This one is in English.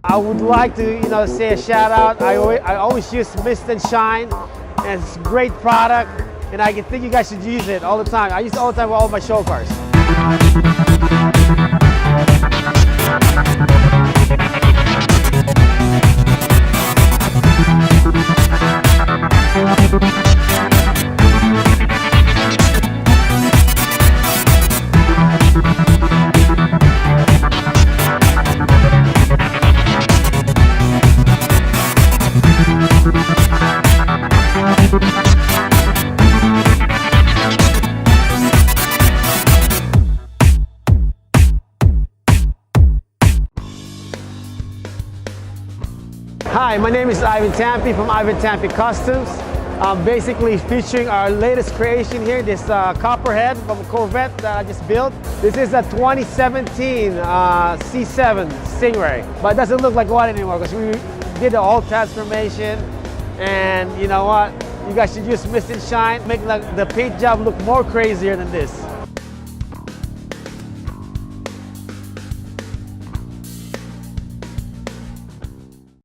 I would like to, say a shout out. I always use Mist and Shine, and it's a great product, and I think you guys should use it all the time. I use it all the time with all my show cars. Hi, my name is Ivan Tampi from Ivan Tampi Customs. I'm basically featuring our latest creation here, this Copperhead from a Corvette that I just built. This is a 2017 C7 Stingray, but it doesn't look like one anymore because we did the whole transformation. And you know what? You guys should use Mist and Shine, make the paint job look more crazier than this.